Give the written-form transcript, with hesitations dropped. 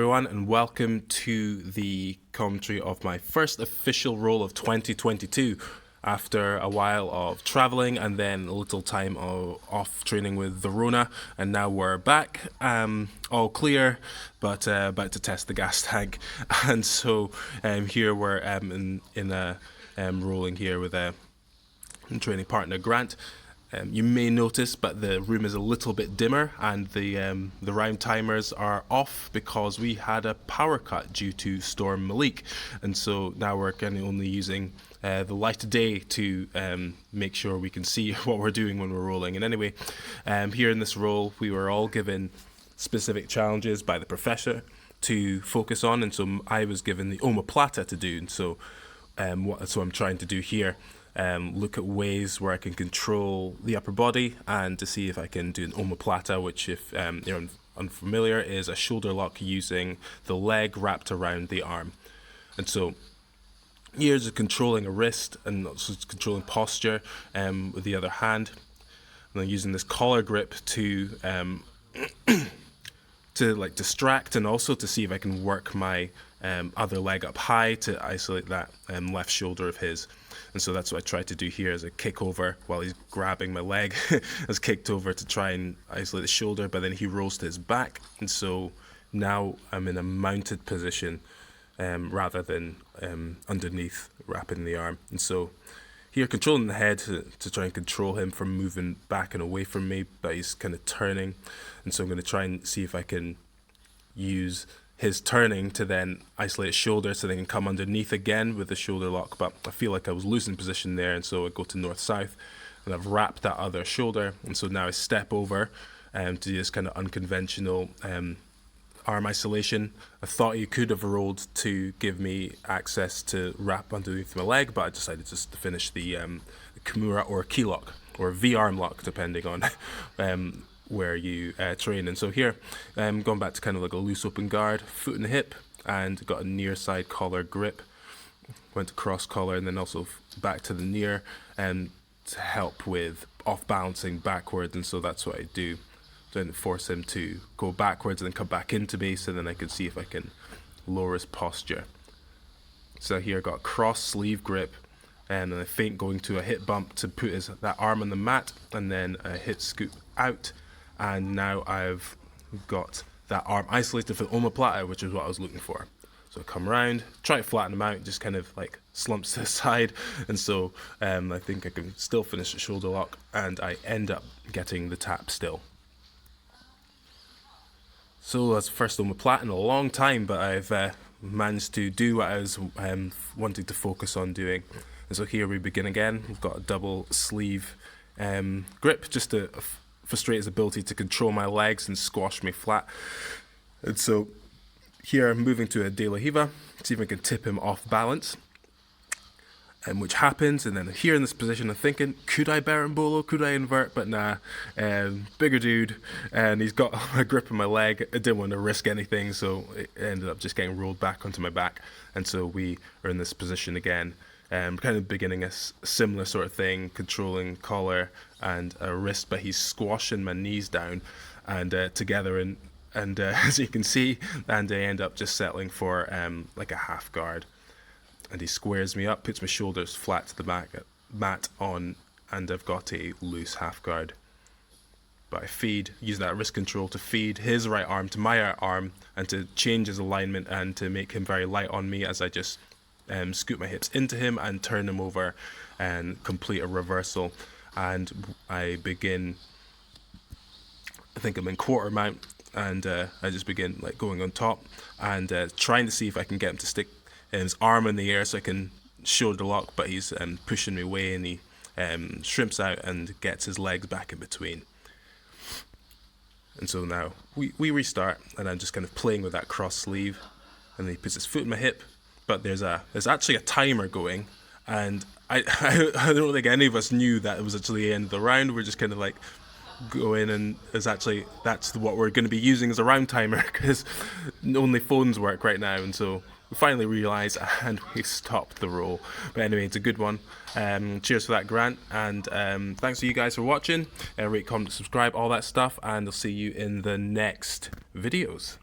everyone, and welcome to the commentary of my first official roll of 2022 after a while of traveling and then a little time off training with the Rona, and now we're back, all clear, but about to test the gas tank. And so here we're rolling here with a training partner, Grant. You may notice, but the room is a little bit dimmer, and the round timers are off because we had a power cut due to Storm Malik, and so now we're kind of only using the light of day to make sure we can see what we're doing when we're rolling. And anyway, here in this roll, we were all given specific challenges by the professor to focus on, and so I was given the Omoplata to do, and so what I'm trying to do here. Look at ways where I can control the upper body and to see if I can do an omoplata, which, if you're unfamiliar, is a shoulder lock using the leg wrapped around the arm. And so here's controlling a wrist and also controlling posture with the other hand. And I'm using this collar grip to like distract, and also to see if I can work my other leg up high to isolate that left shoulder of his. And so that's what I tried to do here, as a kick over while he's grabbing my leg. I was kicked over to try and isolate the shoulder, but then he rolls to his back. And so now I'm in a mounted position rather than underneath wrapping the arm. And so here, controlling the head to try and control him from moving back and away from me, but he's kind of turning. And so I'm going to try and see if I can use his turning to then isolate his shoulder so they can come underneath again with the shoulder lock. But I feel like I was losing position there, and so I go to north-south, and I've wrapped that other shoulder. And so now I step over to this kind of unconventional arm isolation. I thought you could have rolled to give me access to wrap underneath my leg, but I decided just to finish the Kimura or key lock, or V-arm lock, depending on where you train. And so here, going back to kind of like a loose open guard, foot in the hip, and got a near side collar grip. Went to cross collar, and then also back to the near, and to help with off balancing backwards. And so that's what I do. Then force him to go backwards and then come back into me, so then I can see if I can lower his posture. So here I got a cross sleeve grip, and then a feint going to a hip bump to put that arm on the mat, and then a hip scoop out. And now I've got that arm isolated for the omoplata, which is what I was looking for. So I come around, try to flatten him out, just kind of like slumps to the side. And so I think I can still finish the shoulder lock, and I end up getting the tap still. So that's the first omoplata in a long time, but I've managed to do what I was wanting to focus on doing. And so here we begin again. We've got a double sleeve grip, just to frustrate his ability to control my legs and squash me flat. And so here I'm moving to a De La Hiva, see if I can tip him off balance, which happens. And then here in this position I'm thinking, could I berimbolo, could I invert? But nah, bigger dude, and he's got a grip on my leg. I didn't want to risk anything, so it ended up just getting rolled back onto my back. And so we are in this position again, kind of beginning a similar sort of thing, controlling collar and a wrist, but he's squashing my knees down and together, and as you can see, and I end up just settling for like a half guard. And he squares me up, puts my shoulders flat to the mat on, and I've got a loose half guard. But I use that wrist control to feed his right arm to my right arm, and to change his alignment, and to make him very light on me as I just scoot my hips into him and turn him over and complete a reversal. And I begin, I think I'm in quarter mount, and I just begin like going on top and trying to see if I can get him to stick his arm in the air so I can shoulder lock, but he's pushing me away, and he shrimps out and gets his legs back in between. And so now we restart, and I'm just kind of playing with that cross sleeve, and then he puts his foot in my hip, but there's actually a timer going, and I don't think any of us knew that it was actually the end of the round. We're just kind of like going, and that's what we're going to be using as a round timer, because only phones work right now. And so we finally realised, and we stopped the roll. But anyway, it's a good one. Cheers for that, Grant, and thanks to you guys for watching. Rate, comment, subscribe, all that stuff, and I'll see you in the next videos.